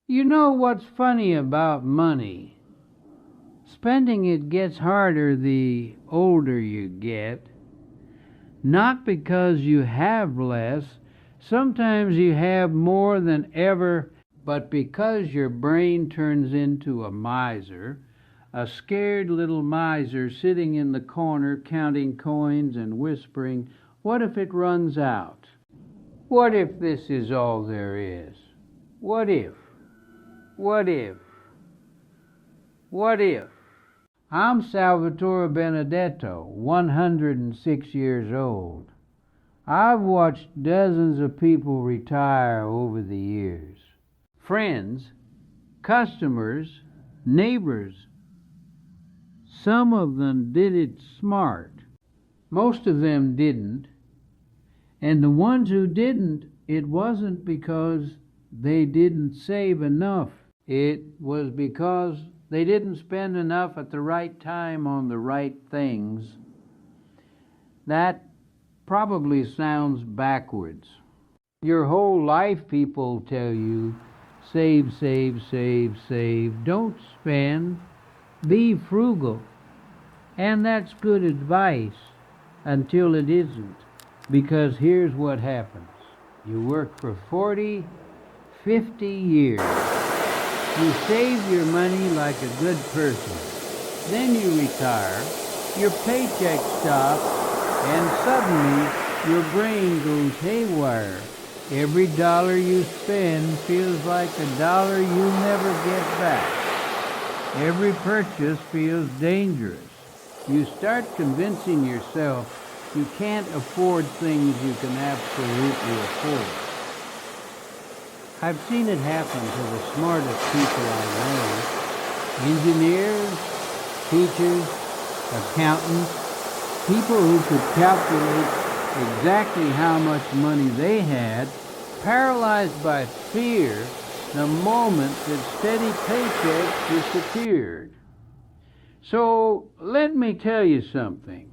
You know what's funny about money? Spending it gets harder the older you get. Not because you have less, sometimes you have more than ever, but because your brain turns into a scared little miser sitting in the corner counting coins and whispering, "What if it runs out? What if this is all there is? What if? What if? What if?" I'm Salvatore Benedetto, 106 years old. I've watched dozens of people retire over the years. Friends, customers, neighbors. Some of them did it smart. Most of them didn't. And the ones who didn't, it wasn't because they didn't save enough. It was because they didn't spend enough at the right time on the right things. That probably sounds backwards. Your whole life, people tell you, save, save, save, save. Don't spend. Be frugal. And that's good advice until it isn't. Because here's what happens. You work for 40, 50 years. You save your money like a good person. Then you retire, your paycheck stops, and suddenly your brain goes haywire. Every dollar you spend feels like a dollar you never get back. Every purchase feels dangerous. You start convincing yourself you can't afford things you can absolutely afford. I've seen it happen to the smartest people I know. Engineers, teachers, accountants, people who could calculate exactly how much money they had, paralyzed by fear the moment that steady paychecks disappeared. So let me tell you something.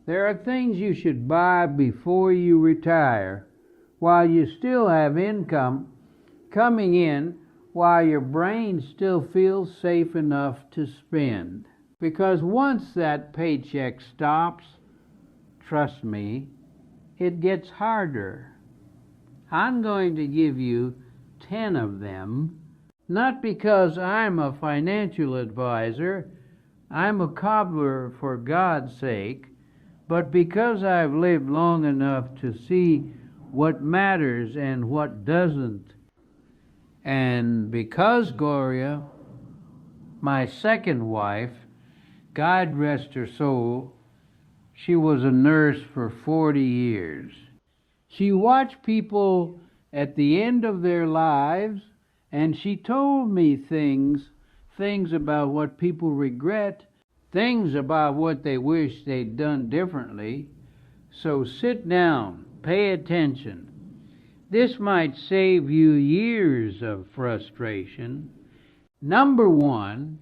There are things you should buy before you retire while you still have income coming in, while your brain still feels safe enough to spend. Because once that paycheck stops, trust me, it gets harder. I'm going to give you 10 of them, not because I'm a financial advisor, I'm a cobbler for God's sake, but because I've lived long enough to see what matters and what doesn't. And because Gloria, my second wife, God rest her soul, she was a nurse for 40 years. She watched people at the end of their lives, and she told me things about what people regret, things about what they wish they'd done differently. So sit down, pay attention. This might save you years of frustration. Number one,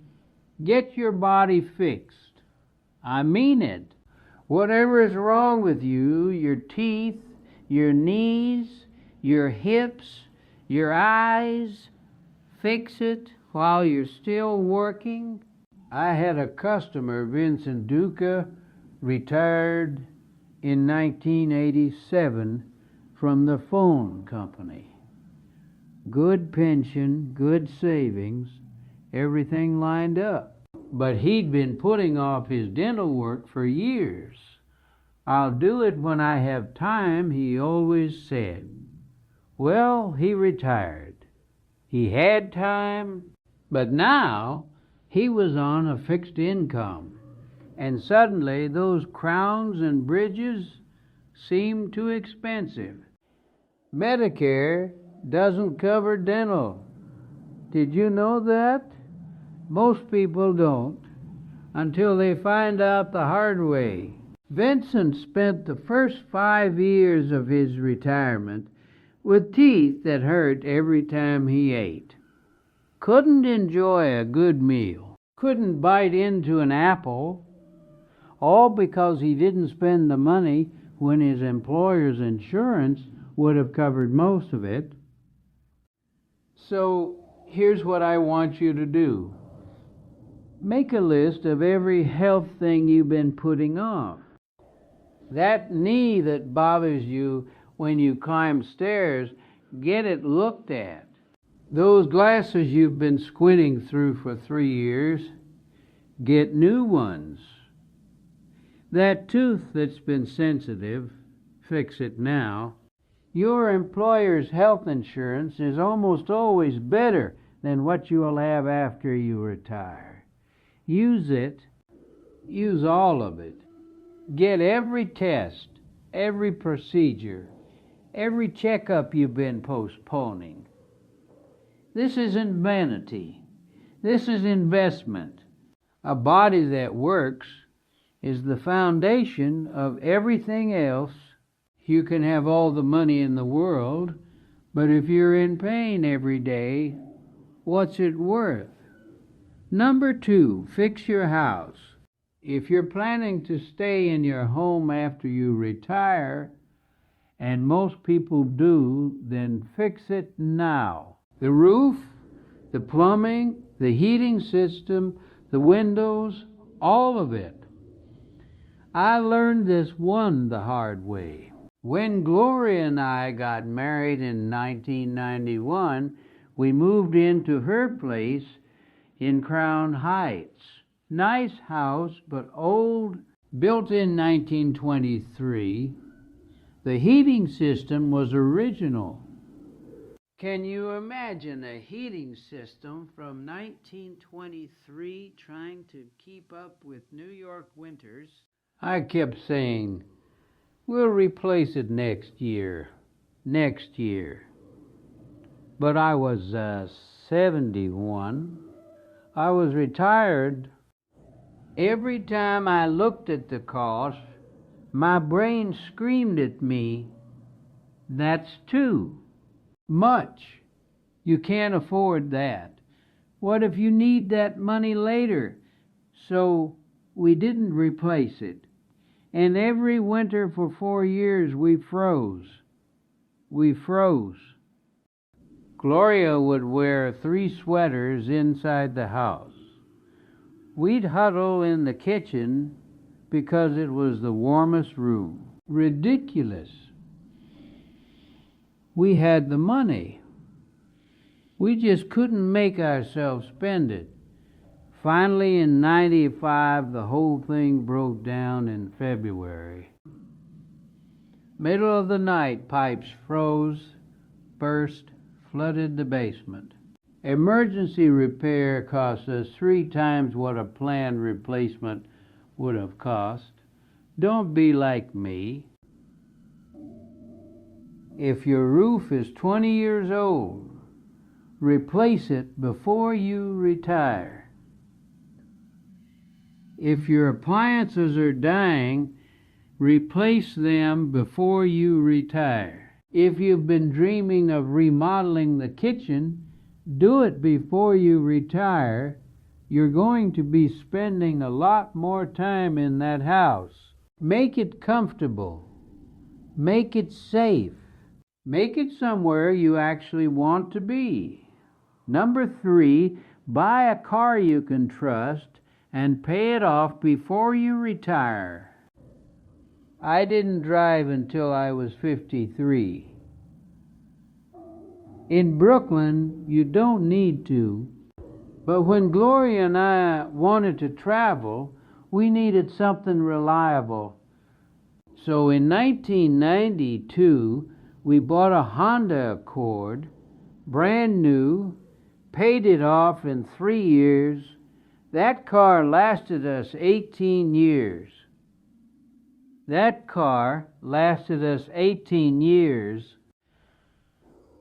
get your body fixed. I mean it. Whatever is wrong with you, your teeth, your knees, your hips, your eyes, fix it while you're still working. I had a customer, Vincent Duca, retired in 1987 from the phone company. Good pension, good savings, everything lined up. But he'd been putting off his dental work for years. "I'll do it when I have time," he always said. Well, he retired. He had time, but now he was on a fixed income. And suddenly those crowns and bridges seemed too expensive. Medicare doesn't cover dental. Did you know that? Most people don't until they find out the hard way. Vincent spent the first 5 years of his retirement with teeth that hurt every time he ate. Couldn't enjoy a good meal. Couldn't bite into an apple. All because he didn't spend the money when his employer's insurance would have covered most of it. So Here's what I want you to do. Make a list of every health thing you've been putting off. That knee that bothers you when you climb stairs, get it looked at. Those glasses you've been squinting through for 3 years, get new ones. That tooth that's been sensitive, fix it now. Your employer's health insurance is almost always better than what you will have after you retire. Use it. Use all of it. Get every test, every procedure, every checkup you've been postponing. This isn't vanity. This is investment. A body that works is the foundation of everything else. You can have all the money in the world, but if you're in pain every day, what's it worth? Number 2, fix your house. If you're planning to stay in your home after you retire, and most people do, then fix it now. The roof, the plumbing, the heating system, the windows, all of it. I learned this one the hard way. When Gloria and I got married in 1991, we moved into her place in Crown Heights. Nice house, but old, built in 1923. The heating system was original. Can you imagine a heating system from 1923 trying to keep up with New York winters? I kept saying, we'll replace it next year. But I was 71. I was retired. Every time I looked at the cost, my brain screamed at me, that's too much. You can't afford that. What if you need that money later? So we didn't replace it. And every winter for 4 years we froze. Gloria would wear 3 sweaters inside the house. We'd huddle in the kitchen because it was the warmest room. Ridiculous. We had the money. We just couldn't make ourselves spend it. Finally, in 95, the whole thing broke down in February. Middle of the night, pipes froze, burst, flooded the basement. Emergency repair cost us 3 times what a planned replacement would have cost. Don't be like me. If your roof is 20 years old, replace it before you retire. If your appliances are dying, replace them before you retire. If you've been dreaming of remodeling the kitchen, do it before you retire. You're going to be spending a lot more time in that house. Make it comfortable. Make it safe. Make it somewhere you actually want to be. Number 3, buy a car you can trust and pay it off before you retire. I didn't drive until I was 53. In Brooklyn, you don't need to. But when Gloria and I wanted to travel, we needed something reliable. So in 1992, we bought a Honda Accord, brand new, paid it off in 3 years. That car lasted us 18 years.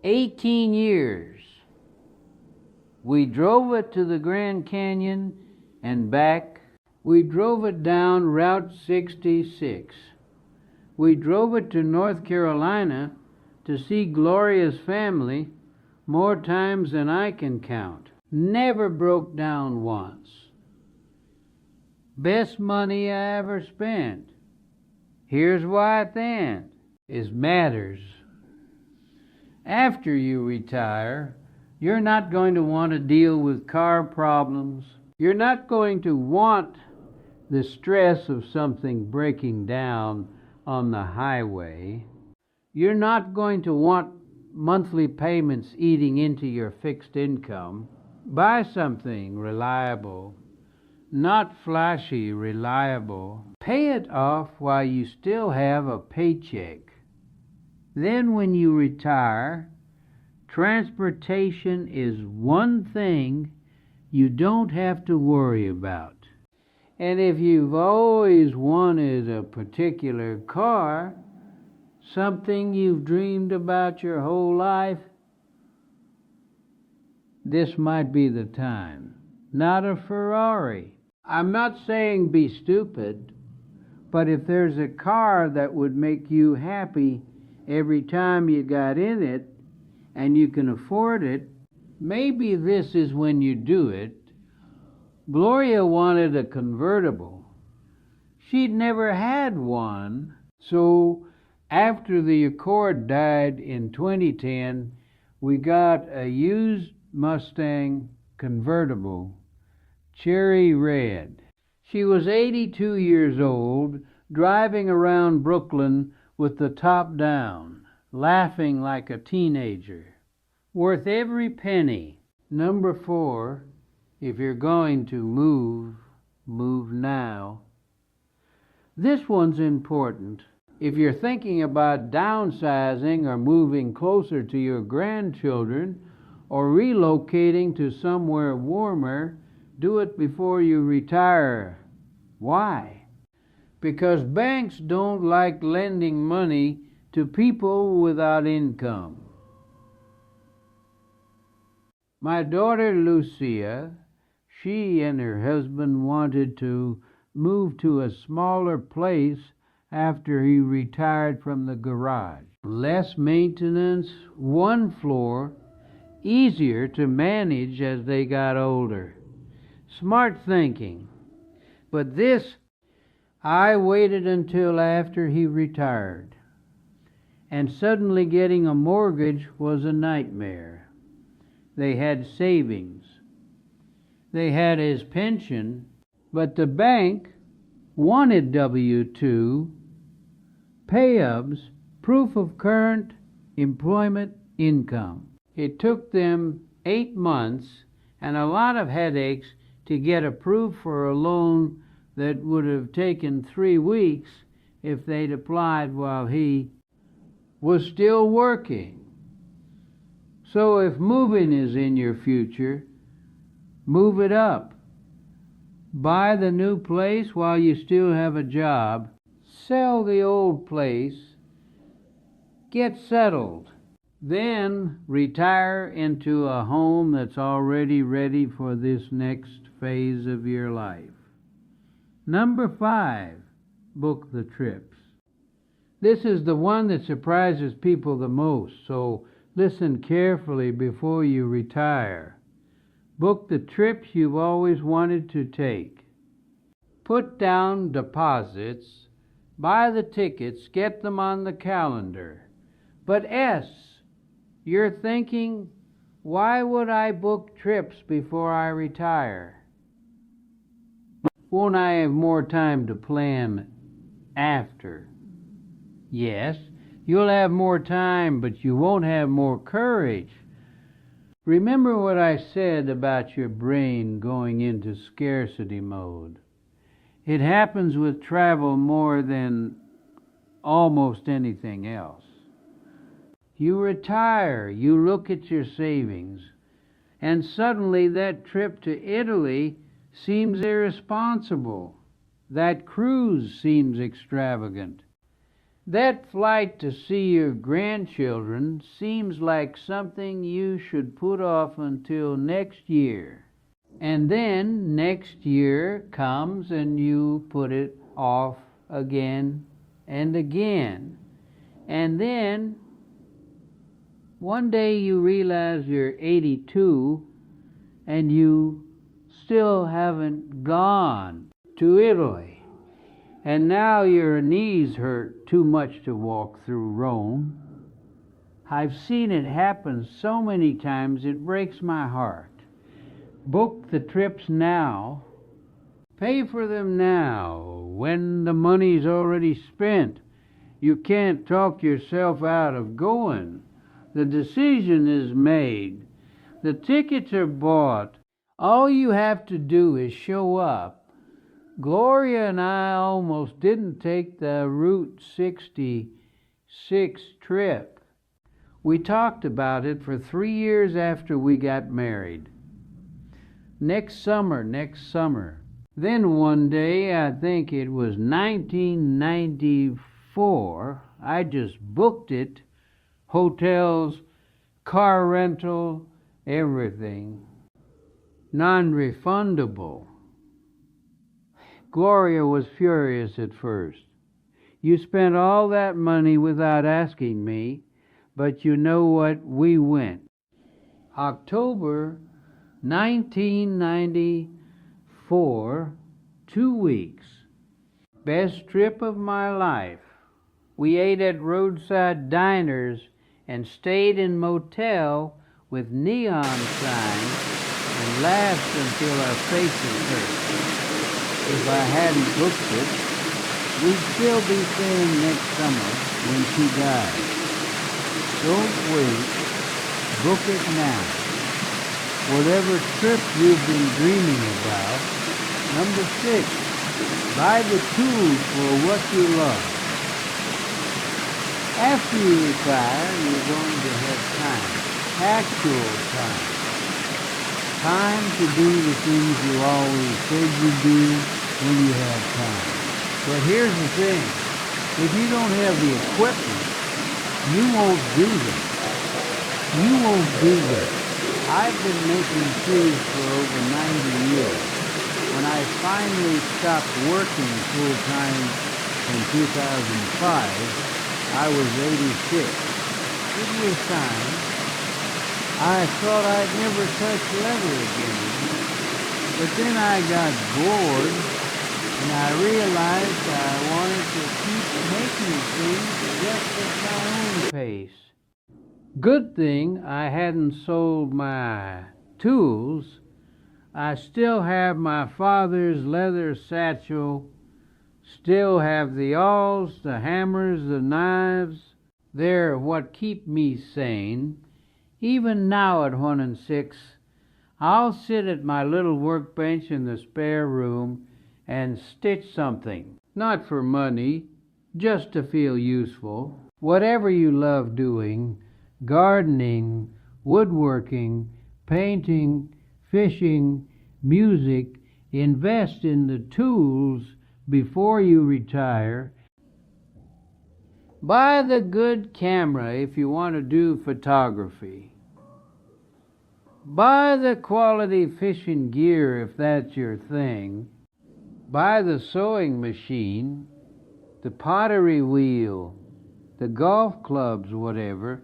18 years. We drove it to the Grand Canyon and back. We drove it down Route 66. We drove it to North Carolina to see Gloria's family more times than I can count. Never broke down once. Best money I ever spent. Here's why then is matters. After you retire, You're not going to want to deal with car problems. You're not going to want the stress of something breaking down on the highway. You're not going to want monthly payments eating into your fixed income. Buy something reliable, not flashy, reliable. Pay it off while you still have a paycheck. Then when you retire, transportation is one thing you don't have to worry about. And if you've always wanted a particular car, something you've dreamed about your whole life, this might be the time. Not a Ferrari. I'm not saying be stupid, but if there's a car that would make you happy every time you got in it and you can afford it, maybe this is when you do it. Gloria wanted a convertible. She'd never had one, so after the Accord died in 2010, we got a used Mustang convertible, cherry red. She was 82 years old, driving around Brooklyn with the top down, laughing like a teenager. Worth every penny. Number 4, if you're going to move now. This one's important. If you're thinking about downsizing or moving closer to your grandchildren or relocating to somewhere warmer, do it before you retire. Why? Because banks don't like lending money to people without income. My daughter Lucia, she and her husband wanted to move to a smaller place after he retired from the garage. Less maintenance, one floor, easier to manage as they got older. Smart thinking. But this, I waited until after he retired. And suddenly getting a mortgage was a nightmare. They had savings. They had his pension, but the bank wanted W-2, pay-ups, proof of current employment income. It took them 8 months and a lot of headaches to get approved for a loan that would have taken 3 weeks if they'd applied while he was still working. So if moving is in your future, move it up. Buy the new place while you still have a job. Sell the old place. Get settled. Then retire into a home that's already ready for this next phase of your life. Number 5, book the trips. This is the one that surprises people the most, so listen carefully before you retire. Book the trips you've always wanted to take. Put down deposits, buy the tickets, get them on the calendar. But you're thinking, why would I book trips before I retire? Won't I have more time to plan after? Yes, you'll have more time, but you won't have more courage. Remember what I said about your brain going into scarcity mode. It happens with travel more than almost anything else. You retire, you look at your savings, and suddenly that trip to Italy seems irresponsible. That cruise seems extravagant. That flight to see your grandchildren seems like something you should put off until next year. And then next year comes and you put it off again and again. And then one day you realize you're 82 and you still haven't gone to Italy. And now your knees hurt too much to walk through Rome. I've seen it happen so many times it breaks my heart. Book the trips now, pay for them now, when the money's already spent. You can't talk yourself out of going. The decision is made. The tickets are bought. All you have to do is show up. Gloria and I almost didn't take the Route 66 trip. We talked about it for 3 years after we got married. Next summer. Then one day, I think it was 1994, I just booked it. Hotels, car rental, everything. Non-refundable. Gloria was furious at first. You spent all that money without asking me, but you know what? We went. October 1994, 2 weeks. Best trip of my life. We ate at roadside diners and stayed in motel with neon signs and laughed until our faces hurt. If I hadn't booked it, we'd still be staying next summer when she died. Don't wait. Book it now. Whatever trip you've been dreaming about. Number 6, buy the tools for what you love. After you retire, you're going to have time. Actual time. Time to do the things you always said you'd do when you have time. But here's the thing. If you don't have the equipment, you won't do them. You won't do them. I've been making shoes for over 90 years. When I finally stopped working full-time in 2005, I was 86. It was time. I thought I'd never touch leather again. But then I got bored, and I realized I wanted to keep making things just at my own pace. Good thing I hadn't sold my tools. I still have my father's leather satchel, still have the awls, the hammers, the knives. They're what keep me sane. Even now at 106, I'll sit at my little workbench in the spare room and stitch something. Not for money, just to feel useful. Whatever you love doing, gardening, woodworking, painting, fishing, music, invest in the tools before you retire. Buy the good camera if you want to do photography. Buy the quality fishing gear if that's your thing. Buy the sewing machine, the pottery wheel, the golf clubs, whatever,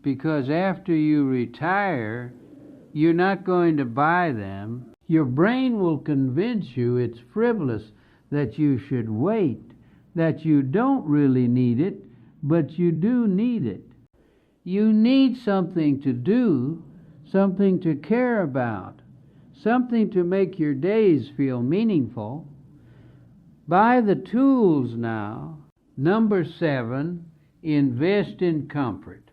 because after you retire, you're not going to buy them. Your brain will convince you it's frivolous, that you should wait, that you don't really need it, but you do need it. You need something to do, something to care about, something to make your days feel meaningful. Buy the tools now. Number 7, invest in comfort.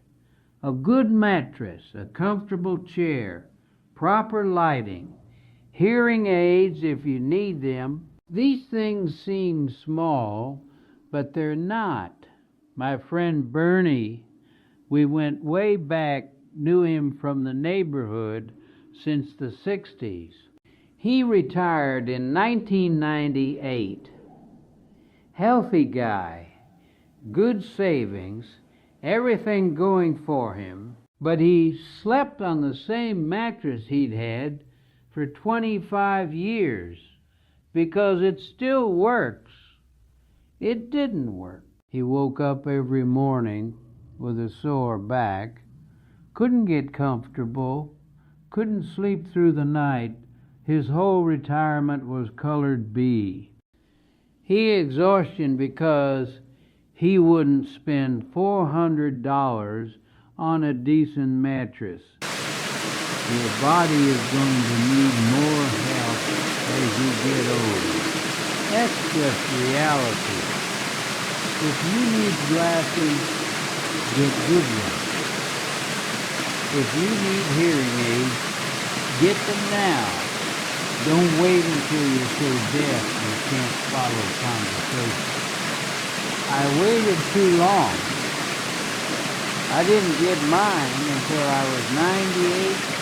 A good mattress, a comfortable chair, proper lighting, hearing aids if you need them. These things seem small, but they're not. My friend Bernie, we went way back, knew him from the neighborhood since the 60s. He retired in 1998. Healthy guy, good savings, everything going for him, but he slept on the same mattress he'd had for 25 years because it still works. It didn't work. He woke up every morning with a sore back, couldn't get comfortable, couldn't sleep through the night. His whole retirement was colored B. He exhaustion because he wouldn't spend $400 on a decent mattress. Your body is going to need more help as you get older. That's just reality. If you need glasses, get good ones. If you need hearing aids, get them now. Don't wait until you're so deaf you can't follow conversation. I waited too long. I didn't get mine until I was 98.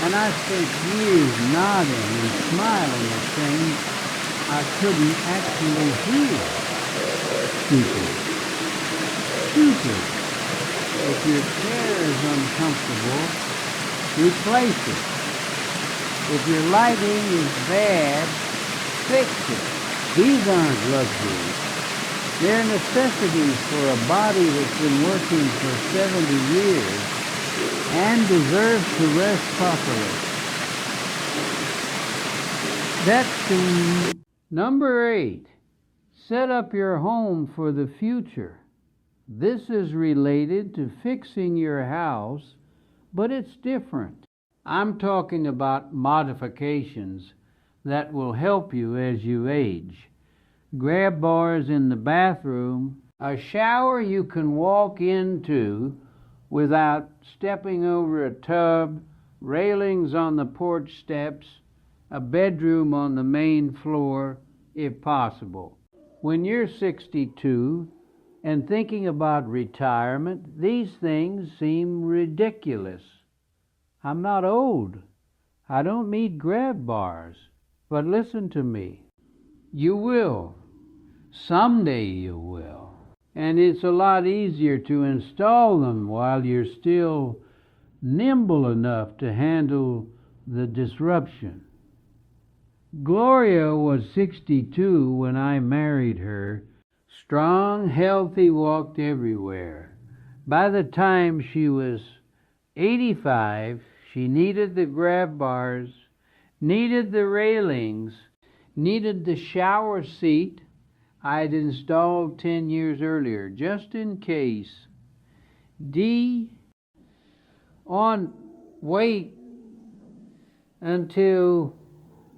And I spent years nodding and smiling at things I couldn't actually hear. Stupid. If your chair is uncomfortable, replace it. If your lighting is bad, fix it. These aren't luxuries. They're necessities for a body that's been working for 70 years and deserves to rest properly. That's number 8. Set up your home for the future. This is related to fixing your house, but it's different. I'm talking about modifications that will help you as you age. Grab bars in the bathroom, a shower you can walk into without stepping over a tub, railings on the porch steps, a bedroom on the main floor, if possible. When you're 62 and thinking about retirement, these things seem ridiculous. I'm not old. I don't need grab bars. But listen to me. You will. Someday you will. And it's a lot easier to install them while you're still nimble enough to handle the disruption. Gloria was 62 when I married her. Strong, healthy, walked everywhere. By the time she was 85, she needed the grab bars, needed the railings, needed the shower seat I'd installed 10 years earlier, just in case. Wait until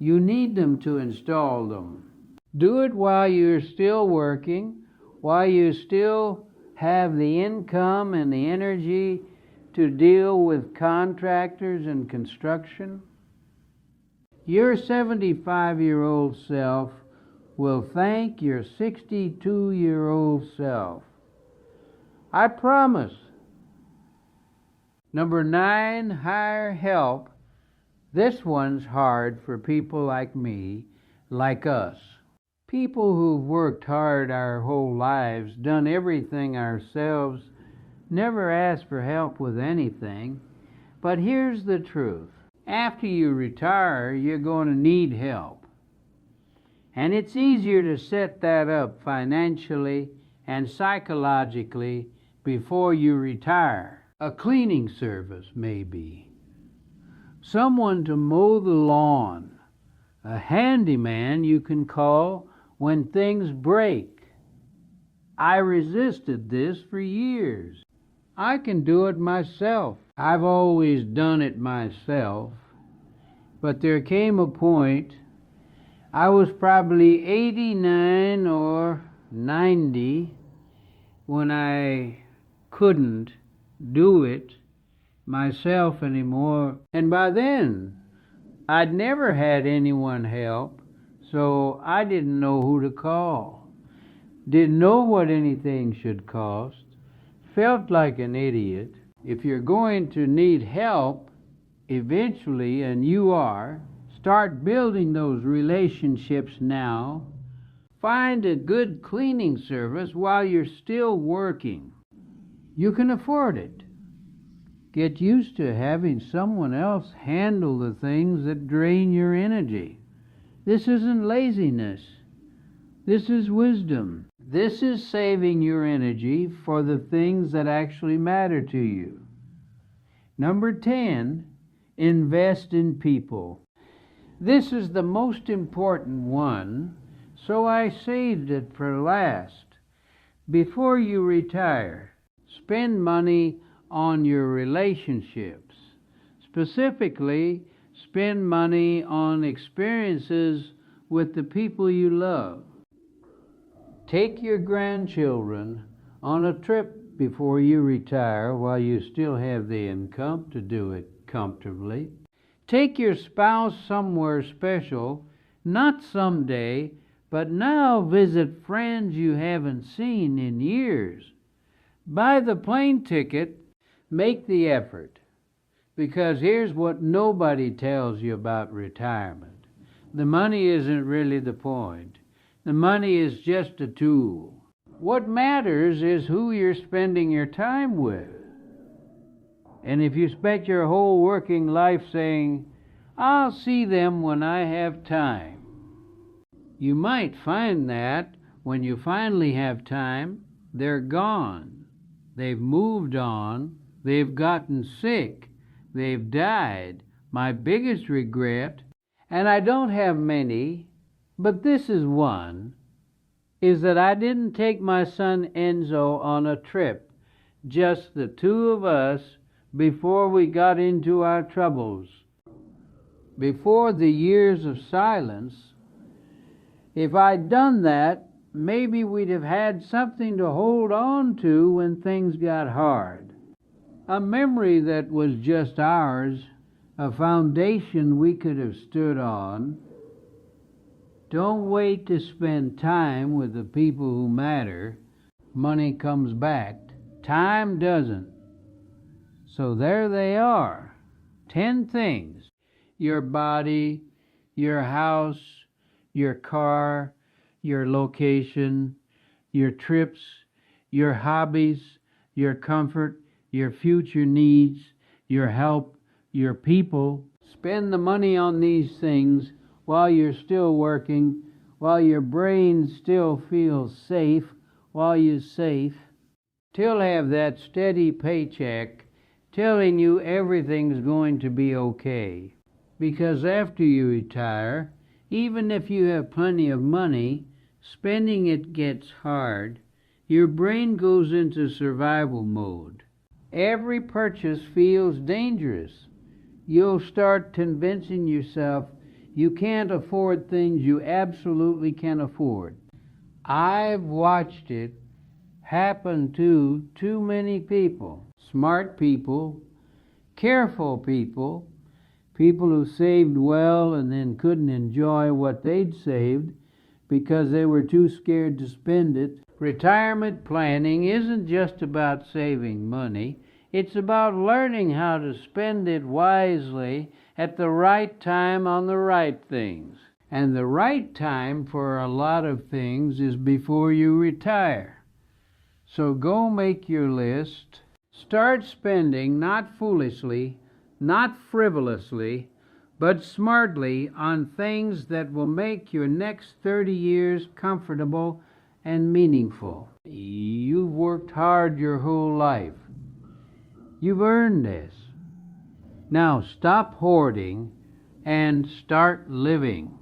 you need them to install them. Do it while you're still working, while you still have the income and the energy to deal with contractors and construction. Your 75-year-old self will thank your 62-year-old self. I promise. Number 9, hire help. This one's hard for people like me, like us. People who've worked hard our whole lives, done everything ourselves, never asked for help with anything. But here's the truth. After you retire, you're going to need help. And it's easier to set that up financially and psychologically before you retire. A cleaning service, maybe. Someone to mow the lawn. A handyman you can call when things break. I resisted this for years. I can do it myself. I've always done it myself. But there came a point, I was probably 89 or 90, when I couldn't do it myself anymore. And by then, I'd never had anyone help, so I didn't know who to call. Didn't know what anything should cost. Felt like an idiot. If you're going to need help eventually, and you are, start building those relationships now. Find a good cleaning service while you're still working. You can afford it. Get used to having someone else handle the things that drain your energy. This isn't laziness. This is wisdom. This is saving your energy for the things that actually matter to you. Number 10, invest in people. This is the most important one, So I saved it for last. Before you retire, spend money on your relationships. Specifically, spend money on experiences with the people you love. Take your grandchildren on a trip before you retire while you still have the income to do it comfortably. Take your spouse somewhere special, not someday, but now. Visit friends you haven't seen in years. Buy the plane ticket, make the effort. Because here's what nobody tells you about retirement. The money isn't really the point. The money is just a tool. What matters is who you're spending your time with. And if you spend your whole working life saying, I'll see them when I have time, you might find that when you finally have time, they're gone. They've moved on. They've gotten sick. They've died. My biggest regret, and I don't have many, but this is one, is that I didn't take my son Enzo on a trip, just the two of us, before we got into our troubles. Before the years of silence, if I'd done that, maybe we'd have had something to hold on to when things got hard. A memory that was just ours, a foundation we could have stood on. Don't wait to spend time with the people who matter. Money comes back. Time doesn't. So there they are. 10 things. Your body, your house, your car, your location, your trips, your hobbies, your comfort, your future needs, your help, your people. Spend the money on these things while you're still working, while your brain still feels safe, while you're safe. Still have that steady paycheck telling you everything's going to be okay. Because after you retire, even if you have plenty of money, spending it gets hard. Your brain goes into survival mode. Every purchase feels dangerous. You'll start convincing yourself you can't afford things you absolutely can afford. I've watched it happen to too many people. Smart people, careful people, people who saved well and then couldn't enjoy what they'd saved because they were too scared to spend it. Retirement planning isn't just about saving money. It's about learning how to spend it wisely at the right time on the right things. And the right time for a lot of things is before you retire. So go make your list. Start spending not foolishly, not frivolously, but smartly on things that will make your next 30 years comfortable and meaningful. You've worked hard your whole life. You've earned this. Now stop hoarding and start living.